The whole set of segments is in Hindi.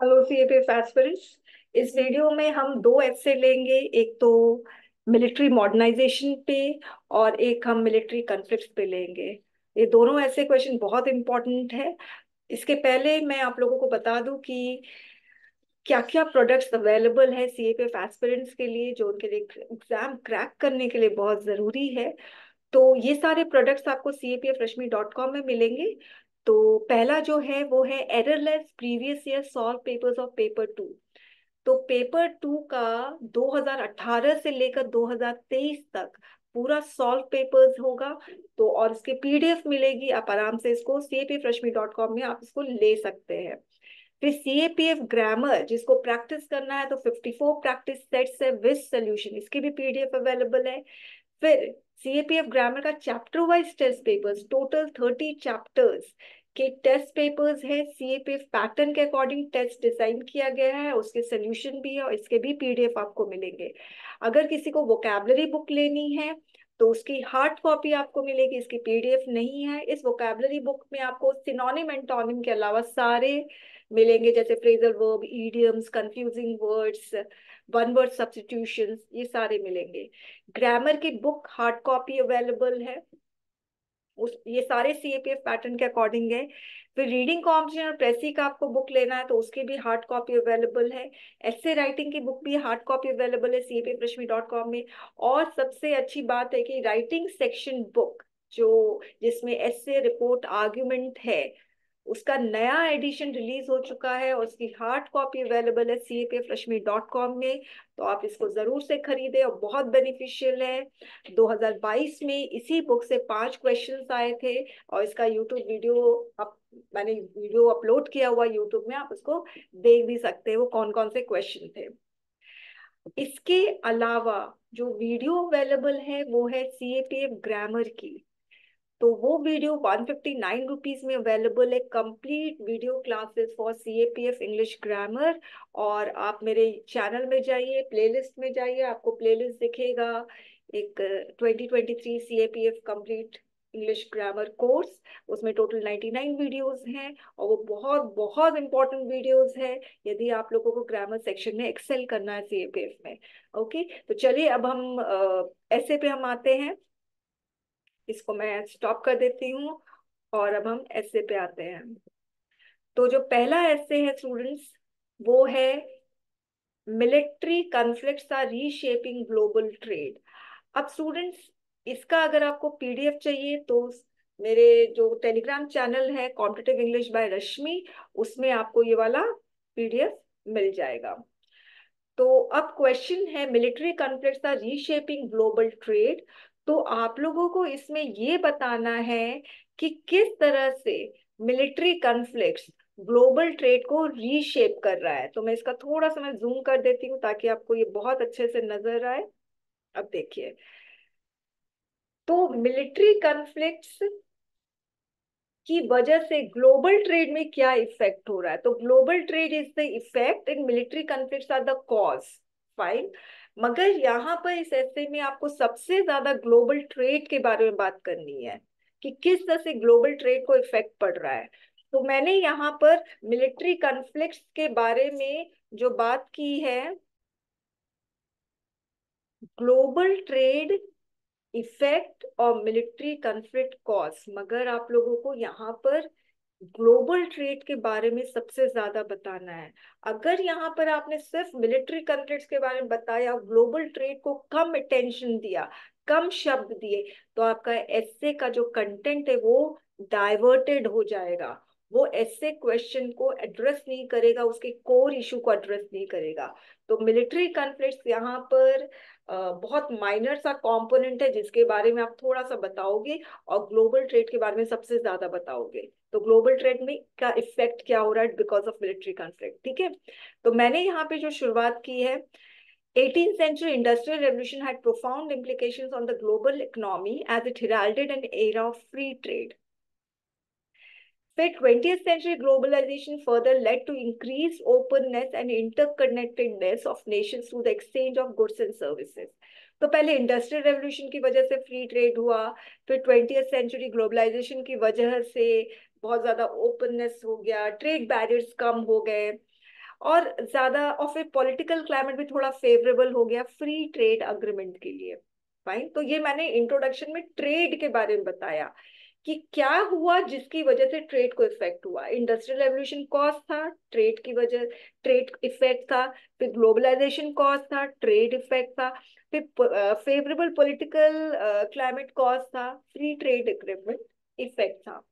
Hello CAPF aspirants. इस वीडियो में हम दो ऐसे लेंगे, एक तो मिलिट्री मॉडर्नाइजेशन पे और एक हम मिलिट्री कॉन्फ्लिक्ट्स पे लेंगे। ये दोनों ऐसे क्वेश्चन बहुत इंपॉर्टेंट है। इसके पहले मैं आप लोगों को बता दूं कि क्या क्या प्रोडक्ट्स अवेलेबल है सीएपीएफ एस्पिरेंट्स के लिए, जो उनके लिए एग्जाम क्रैक करने के लिए बहुत ज़रूरी है। तो ये सारे प्रोडक्ट्स आपको CAPFreshme.com में मिलेंगे। तो पहला जो है वो है errorless previous year solve papers of paper two. तो पेपर टू का 2018 से लेकर 2023 तक पूरा सॉल्व पेपर्स होगा। तो और इसके PDF मिलेगी, आप आराम से इसको CAPFreshme.com में आप इसको ले सकते हैं। फिर CAPF ग्रामर जिसको प्रैक्टिस करना है तो 54 प्रैक्टिस सेट्स है विद सोल्यूशन, इसकी भी PDF अवेलेबल है। फिर CAPF ग्रामर का chapter wise test papers, total 30 chapters के टेस्ट पेपर्स है। CAPF पैटर्न के अकॉर्डिंग टेस्ट डिजाइन किया गया है, उसके सोल्यूशन भी है और इसके भी PDF आपको मिलेंगे। अगर किसी को वोकैबलरी बुक लेनी है तो उसकी हार्ड कॉपी आपको मिलेगी, इसकी PDF नहीं है। इस वोकैबलरी बुक में आपको सिनोनिम एंटोनिम के अलावा सारे मिलेंगे, जैसे phrasal verb, idioms, confusing words, one word substitutions, ये सारे मिलेंगे। ग्रामर की बुक हार्ड कॉपी अवेलेबल है, उस ये सारे CAPF पैटर्न के अकॉर्डिंग है। फिर रीडिंग कॉम्प्रिहेंशन और प्रेसी का आपको बुक लेना है तो उसकी भी हार्ड कॉपी अवेलेबल है। ऐसे राइटिंग की बुक भी हार्ड कॉपी अवेलेबल है CAPFreshme.com में। और सबसे अच्छी बात है कि राइटिंग सेक्शन बुक जो जिसमें ऐसे रिपोर्ट आर्ग्यूमेंट है, उसका नया एडिशन रिलीज हो चुका है और उसकी हार्ड कॉपी अवेलेबल है CAPFreshme.com में। तो आप इसको जरूर से खरीदें और बहुत बेनिफिशियल है। 2022 में इसी बुक से 5 क्वेश्चंस आए थे और इसका यूट्यूब वीडियो अप मैंने वीडियो अपलोड किया हुआ यूट्यूब में, आप उसको देख भी सकते हैं वो कौन कौन से क्वेश्चन थे। इसके अलावा जो वीडियो अवेलेबल है वो है CAPF ग्रामर की। तो वो वीडियो 159 रुपीज में अवेलेबल है, complete video classes for CAPF English grammar. और आप मेरे चैनल में जाइए, प्लेलिस्ट में जाइए, आपको प्लेलिस्ट दिखेगा एक 2023 CAPF complete English grammar course. उसमें टोटल 99 वीडियोस हैं और वो बहुत बहुत इंपॉर्टेंट वीडियोस है यदि आप लोगों को ग्रामर सेक्शन में एक्सेल करना है CAPF में। ओके, तो चलिए अब हम ऐसे पे हम आते हैं। इसको मैं स्टॉप कर देती हूँ और अब हम ऐसे पे आते हैं। तो जो पहला ऐसे है स्टूडेंट्स, वो है military conflicts are reshaping global trade. अब स्टूडेंट्स, इसका अगर आपको PDF चाहिए तो मेरे जो टेलीग्राम चैनल है कॉम्पिटिटिव इंग्लिश बाय रश्मि, उसमें आपको ये वाला PDF मिल जाएगा। तो अब क्वेश्चन है military conflicts are reshaping global trade. तो आप लोगों को इसमें ये बताना है कि किस तरह से मिलिट्री कॉन्फ्लिक्ट्स ग्लोबल ट्रेड को रीशेप कर रहा है। तो मैं इसका थोड़ा सा मैं जूम कर देती हूँ ताकि आपको ये बहुत अच्छे से नजर आए। अब देखिए, तो मिलिट्री कॉन्फ्लिक्ट्स की वजह से ग्लोबल ट्रेड में क्या इफेक्ट हो रहा है। तो global trade is the effect and military conflicts are the cause. Fine. मगर यहाँ पर इस ऐसे में आपको सबसे ज्यादा ग्लोबल ट्रेड के बारे में बात करनी है कि किस तरह से ग्लोबल ट्रेड को इफेक्ट पड़ रहा है। तो मैंने यहाँ पर मिलिट्री कॉन्फ्लिक्ट्स के बारे में जो बात की है, ग्लोबल ट्रेड इफेक्ट और मिलिट्री कॉन्फ्लिक्ट कॉज, मगर आप लोगों को यहाँ पर ग्लोबल ट्रेड के बारे में सबसे ज्यादा बताना है। अगर यहाँ पर आपने सिर्फ मिलिट्री कॉन्फ्लिक्ट्स के बारे में बताया, ग्लोबल ट्रेड को कम अटेंशन दिया, कम शब्द दिए, तो आपका एस्से का जो कंटेंट है वो डाइवर्टेड हो जाएगा। वो एस्से क्वेश्चन को एड्रेस नहीं करेगा, उसके कोर इशू को एड्रेस नहीं करेगा। तो मिलिट्री कॉन्फ्लिक्ट्स यहाँ पर बहुत माइनर सा कंपोनेंट है जिसके बारे में आप थोड़ा सा बताओगे और ग्लोबल ट्रेड के बारे में सबसे ज्यादा बताओगे। तो ग्लोबल ट्रेड में का इफेक्ट क्या हो रहा है बिकॉज ऑफ मिलिट्री कॉन्फ्लिक्ट, ठीक है। तो मैंने यहाँ पे जो शुरुआत की है, 18th century industrial revolution had profound implications on the global economy as it heralded an era of free trade. फिर 20th century globalization further led to increased openness and interconnectedness of nations through the exchange of goods and services. तो पहले इंडस्ट्रियल रेवोल्यूशन की वजह से फ्री ट्रेड हुआ, फिर 20th सेंचुरी ग्लोबलाइजेशन की वजह से बहुत ज्यादा ओपननेस हो गया, ट्रेड बैरियर्स कम हो गए। और ज्यादा, और फिर पॉलिटिकल क्लाइमेट भी थोड़ा फेवरेबल हो गया फ्री ट्रेड अग्रीमेंट के लिए। फाइन, तो ये मैंने इंट्रोडक्शन में ट्रेड के बारे में बताया कि क्या हुआ जिसकी वजह से ट्रेड को इफेक्ट हुआ। इंडस्ट्रियल रेवोल्यूशन कॉज था, ट्रेड की वजह, ट्रेड इफेक्ट था। फिर ग्लोबलाइजेशन कॉज था, ट्रेड इफेक्ट था। फिर फेवरेबल पॉलिटिकल क्लाइमेट कॉज था, फ्री ट्रेड एग्रीमेंट इफेक्ट था।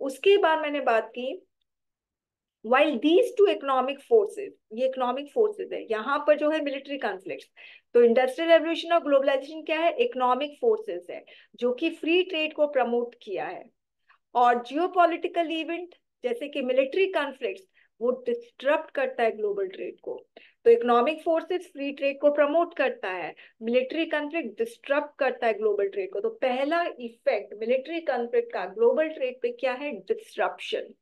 उसके बाद मैंने बात की while these two economic forces, ये इकोनॉमिक फोर्सेस है, यहाँ पर जो है मिलिट्री कॉन्फ्लिक्ट। तो इंडस्ट्रियल रेवोल्यूशन और ग्लोबलाइजेशन क्या है, इकोनॉमिक फोर्सेस है जो कि फ्री ट्रेड को प्रमोट किया है। और जियोपॉलिटिकल इवेंट जैसे कि मिलिट्री कॉन्फ्लिक्ट, वो डिस्टरप्ट करता है ग्लोबल ट्रेड को। तो इकोनॉमिक फोर्सेस फ्री ट्रेड को प्रमोट करता है, मिलिट्री कॉन्फ्लिक्ट डिस्टरप्ट करता है ग्लोबल ट्रेड को। तो पहला इफेक्ट मिलिट्री कॉन्फ्लिक्ट का ग्लोबल ट्रेड पे क्या है, डिस्ट्रप्शन।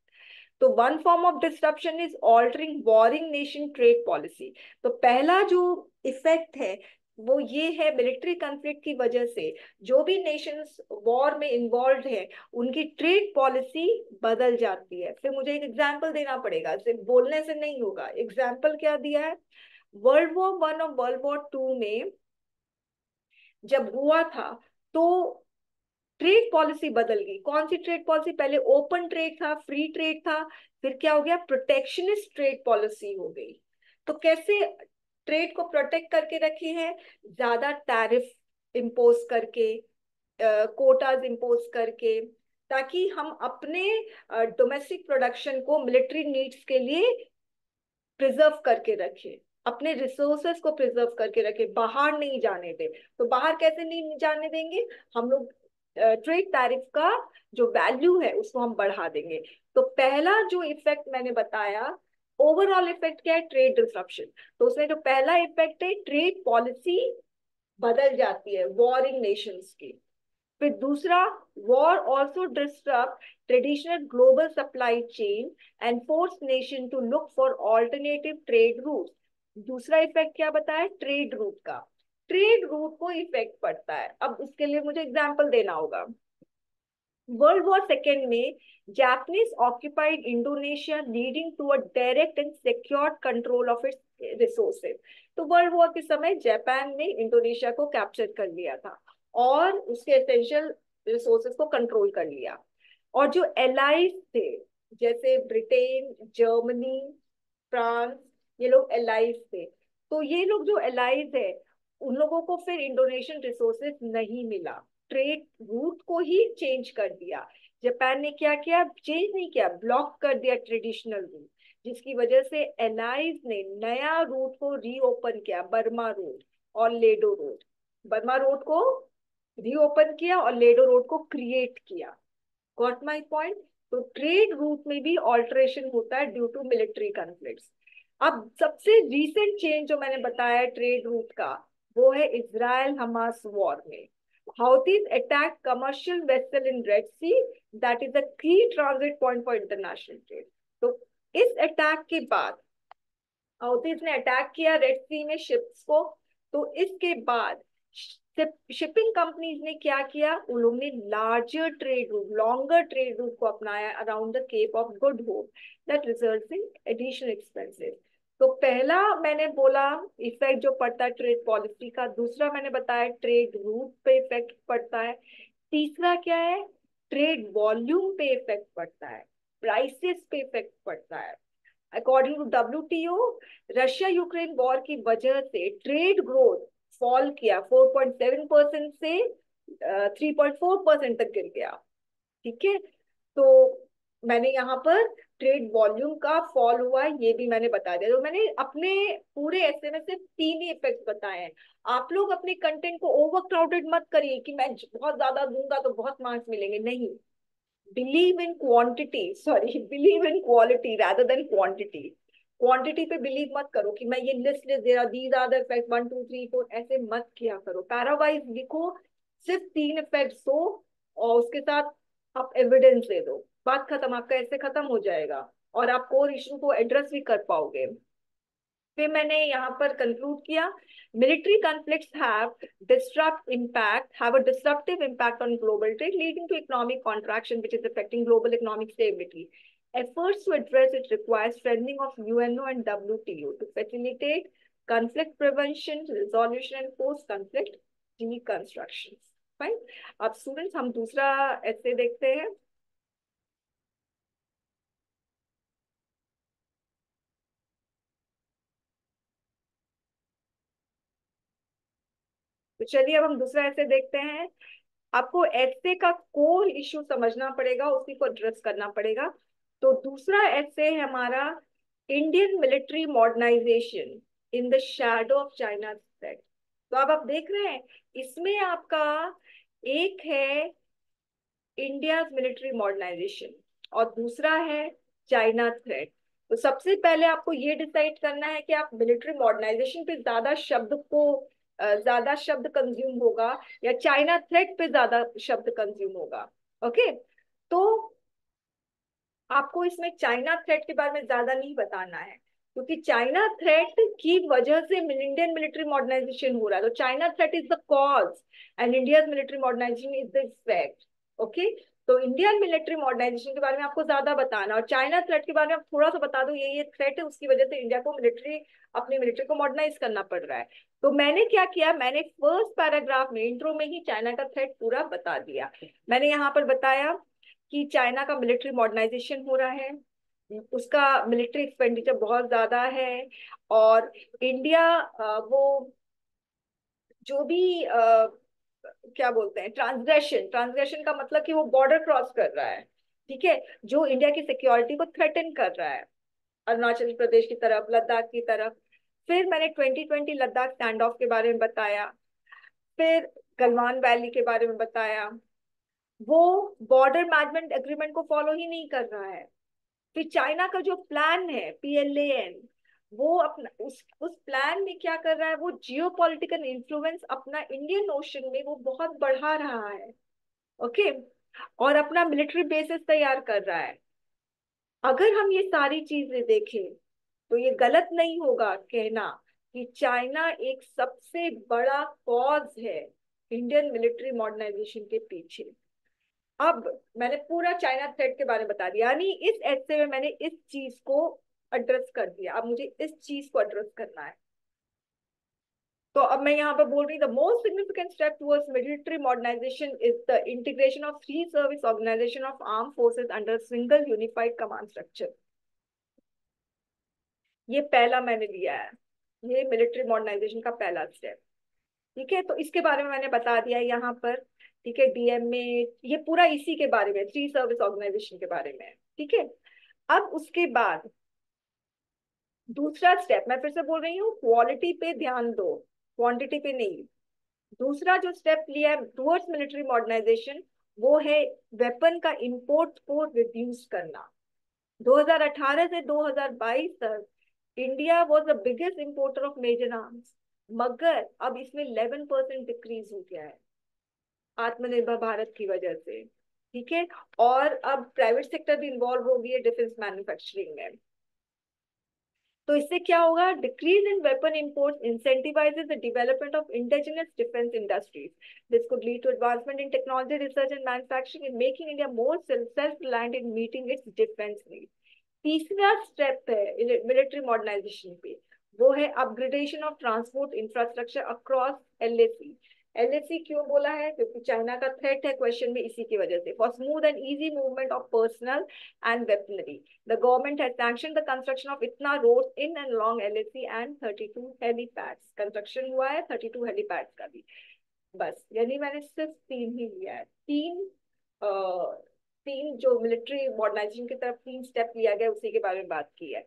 तो one form of disruption is altering warring nation trade policy. तो पहला जो इफेक्ट है वो ये है, मिलिट्री कॉन्फ्लिक्ट की वजह से जो भी नेशंस वॉर में इन्वॉल्व है उनकी ट्रेड पॉलिसी बदल जाती है। फिर मुझे एक एग्जांपल देना पड़ेगा, सिर्फ बोलने से नहीं होगा। एग्जांपल क्या दिया है, वर्ल्ड वॉर 1 और वर्ल्ड वॉर 2 में जब हुआ था तो ट्रेड पॉलिसी बदल गई। कौन सी ट्रेड पॉलिसी, पहले ओपन ट्रेड था, फ्री ट्रेड था, फिर क्या हो गया, प्रोटेक्शनिस्ट ट्रेड पॉलिसी हो गई। तो कैसे ट्रेड को प्रोटेक्ट करके रखे हैं, ज्यादा टैरिफ इम्पोज करके, कोटाज इम्पोज करके, ताकि हम अपने डोमेस्टिक प्रोडक्शन को मिलिट्री नीड्स के लिए प्रिजर्व करके रखें, अपने रिसोर्सेस को प्रिजर्व करके रखें, बाहर नहीं जाने दें। तो बाहर कैसे नहीं जाने देंगे, हम लोग ट्रेड टैरिफ का जो वैल्यू है उसको हम बढ़ा देंगे। तो पहला जो इफेक्ट मैंने बताया, ओवरऑल इफेक्ट क्या है, ट्रेड डिसरप्शन। तो उसमें जो पहला इफेक्ट है, ट्रेड पॉलिसी बदल जाती है वॉरिंग नेशंस की। फिर दूसरा, war also disturb traditional global supply chain and force nation to look for alternative trade route. दूसरा इफेक्ट क्या बताया, ट्रेड रूट का, ट्रेड रूट को इफेक्ट पड़ता है। अब इसके लिए मुझे एग्जांपल देना होगा। वर्ल्ड वॉर 2 में Japanese occupied Indonesia leading to a direct and secured control of its resources. तो वर्ल्ड वॉर के समय जापान ने इंडोनेशिया को कैप्चर कर लिया था और उसके एसेंशियल रिसोर्सेज को कंट्रोल कर लिया। और जो एलाइज थे, जैसे ब्रिटेन, जर्मनी, फ्रांस, ये लोग एलाइज थे। तो ये लोग जो एलाइज है उन लोगों को फिर इंडोनेशियन रिसोर्सेज नहीं मिला, ट्रेड रूट को ही चेंज कर दिया। जापान ने क्या किया, चेंज नहीं किया, ब्लॉक कर दिया ट्रेडिशनल रूट, जिसकी वजह से एलाइज ने नया रूट को रीओपन किया, बर्मा रोड और लेडो रोड। बर्मा रोड को रीओपन किया और लेडो रोड को क्रिएट किया। Got my point. तो ट्रेड रूट में भी ऑल्टरेशन होता है ड्यू टू मिलिट्री कॉन्फ्लिक्ट्स। अब सबसे रीसेंट चेंज जो मैंने बताया ट्रेड रूट का, वो है इजराइल हमास वॉर में। Houthis attack commercial vessel in Red Sea, that is a key transit point for international trade. तो इस अटैक के बाद हाउथीज ने अटैक किया रेड सी में शिप्स को। तो इसके बाद शिपिंग कंपनीज ने क्या किया, उन लोगों ने larger trade route, longer trade route को अपनाया around the Cape of Good Hope, that results in additional expenses. तो पहला मैंने बोला इफेक्ट जो पड़ता है ट्रेड पॉलिसी का, दूसरा मैंने बताया ट्रेड रूट पे इफेक्ट पड़ता है, तीसरा क्या है, ट्रेड वॉल्यूम पे इफेक्ट पड़ता है, प्राइसेस पे इफेक्ट पड़ता है। According to WTO, Russia Ukraine war की वजह से ट्रेड ग्रोथ फॉल किया, 4.7% से 3.4% तक गिर गया। ठीक है, तो मैंने यहाँ पर ट्रेड वॉल्यूम का फॉल हुआ है ये भी मैंने बता दिया। तो मैंने अपने पूरे ऐसे में सिर्फ 3 ही इफेक्ट बताए हैं। आप लोग अपने कंटेंट को ओवर क्राउडेड मत करिए कि मैं बहुत ज्यादा दूंगा तो बहुत मार्क्स मिलेंगे, नहीं। Believe in quantity, sorry, believe in quality rather than quantity. Quantity पे बिलीव मत करो कि मैं ये लिस्ट लिस्ट दे रहा, दीज आर द इफेक्ट 1 2 3 4, ऐसे मत किया करो। पैरावाइज लिखो, सिर्फ 3 इफेक्ट्स दो और उसके साथ आप एविडेंस दे दो, बात खत्म, आपका ऐसे खत्म हो जाएगा और आप कोर इशू को एड्रेस भी कर पाओगे। फिर मैंने यहाँ पर कंक्लूड किया, military conflicts have a disruptive impact on global trade, leading to economic contraction which is affecting global economic stability. Efforts to address it require strengthening of UNO and WTO to facilitate conflict prevention, resolution and post-conflict reconstruction. Fine. अब स्टूडेंट्स हम दूसरा ऐसे देखते हैं. तो चलिए अब हम दूसरा ऐसे देखते हैं. आपको ऐसे का कोर इशू समझना पड़ेगा, उसी को एड्रेस करना पड़ेगा. तो दूसरा ऐसे है हमारा, Indian military modernisation in the shadow of China threat. तो अब आप देख रहे हैं इसमें आपका एक है इंडिया मिलिट्री मॉडर्नाइजेशन और दूसरा है चाइना थ्रेट. तो सबसे पहले आपको ये डिसाइड करना है कि आप मिलिट्री मॉडर्नाइजेशन पे ज्यादा शब्द कंज्यूम होगा या चाइना थ्रेट पे ज्यादा शब्द कंज्यूम होगा. ओके. तो आपको इसमें चाइना थ्रेट के बारे में ज्यादा नहीं बताना है, क्योंकि चाइना थ्रेट की वजह से इंडियन मिलिट्री मॉडर्नाइजेशन हो रहा है. तो China threat is the cause and India military modernisation is the effect. Okay. तो इंडियन मिलिट्री मॉडर्नाइजेशन के बारे में आपको ज्यादा बताना, और चाइना थ्रेट के बारे में आप थोड़ा सा बता दो ये थ्रेट है, उसकी वजह से इंडिया को अपनी मिलिट्री को मॉडर्नाइज करना पड़ रहा है. तो मैंने क्या किया, मैंने फर्स्ट पैराग्राफ में इंट्रो में ही चाइना का थ्रेट पूरा बता दिया. मैंने यहाँ पर बताया कि चाइना का मिलिट्री मॉडर्नाइजेशन हो रहा है, उसका मिलिट्री एक्सपेंडिचर बहुत ज्यादा है, और इंडिया वो जो भी क्या बोलते हैं ट्रांसग्रेशन, ट्रांसग्रेशन का मतलब कि वो बॉर्डर क्रॉस कर रहा है. ठीक है. जो इंडिया की सिक्योरिटी को थ्रेटन कर रहा है, अरुणाचल प्रदेश की तरफ, लद्दाख की तरफ. फिर मैंने 2020 लद्दाख स्टैंड ऑफ के बारे में बताया. फिर गलवान वैली के बारे में बताया. वो बॉर्डर मैनेजमेंट एग्रीमेंट को फॉलो ही नहीं कर रहा है. फिर चाइना का जो प्लान है PLAN, वो अपना उस प्लान में क्या कर रहा है, वो जियो पॉलिटिकल इन्फ्लुएंस अपना इंडियन ओशन में वो बहुत बढ़ा रहा है. ओके. और अपना मिलिट्री बेसिस तैयार कर रहा है. अगर हम ये सारी चीजें देखें तो ये गलत नहीं होगा कहना कि चाइना एक सबसे बड़ा कॉज है इंडियन मिलिट्री मॉडर्नाइजेशन के पीछे. अब मैंने पूरा चाइना थ्रेड के बारे में बता दिया, यानी इस ऐसे में मैंने इस चीज को एड्रेस कर दिया. अब मुझे इस चीज को एड्रेस करना है. तो अब मैं यहाँ पर बोल रही हूँ, the most significant step towards military modernisation is the integration of 3 service organisation of arm forces under single unified command structure. ये पहला मैंने लिया है, ये मिलिट्री मॉडर्नाइजेशन का पहला स्टेप. ठीक है. तो इसके बारे में मैंने बता दिया है यहाँ पर. ठीक है. DM में ये पूरा इसी के बारे में 3 सर्विस ऑर्गेनाइजेशन के बारे में है. ठीक है. अब उसके बाद दूसरा स्टेप, मैं फिर से बोल रही हूँ, क्वालिटी पे ध्यान दो, क्वांटिटी पे नहीं. दूसरा जो स्टेप लिया है टुवर्ड्स मिलिट्री मॉडर्नाइजेशन, वो है वेपन का इंपोर्ट को रिड्यूस करना. 2018 से 2022 तक India was the biggest importer of major arms, मगर अब इसमें 11% डिक्रीज हो गया है आत्मनिर्भर भारत की वजह से. ठीक है. और अब प्राइवेट सेक्टर भी इन्वॉल्व हो गई है डिफेंस मैन्युफैक्चरिंग में. तो इससे क्या होगा, decrease in weapon imports incentivizes the development of indigenous defence industries. This could lead to advancement in technology research and manufacturing in making India more self reliant in meeting its defence need. तीसरा स्टेप है मिलिट्री मॉडर्नाइजेशन पे, वो है upgradation of transport infrastructure across LAC. LAC क्यों बोला है, क्योंकि चाइना का थ्रेट है क्वेश्चन में, इसी की वजह से. For smooth and easy movement of personnel and weaponry, the government has sanctioned the construction of इतना road in and along LAC and 32 helipads. Construction हुआ है 32 हेलीपैड्स का भी. बस, यानी मैंने सिर्फ 3 ही लिया है. तीन जो मिलिट्री मॉडर्नाइजेशन की तरफ 3 स्टेप लिया गया, उसी के बारे में बात की है.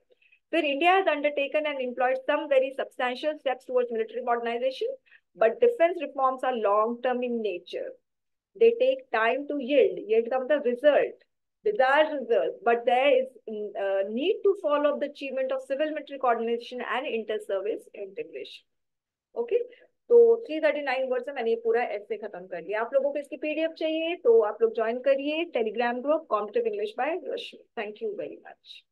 फिर India has undertaken and employed some very substantial steps towards military modernisation, but defence reforms are long term in nature. They take time to yield come the result, desired result, but there is need to follow up the achievement of civil military coordination and inter-service integration. Okay. तो 339 वर्ड से मैंने ये पूरा ऐसे खत्म कर लिया. आप लोगों को इसकी PDF चाहिए तो आप लोग ज्वाइन करिए Telegram group competitive English by Rashmi. Thank you very much.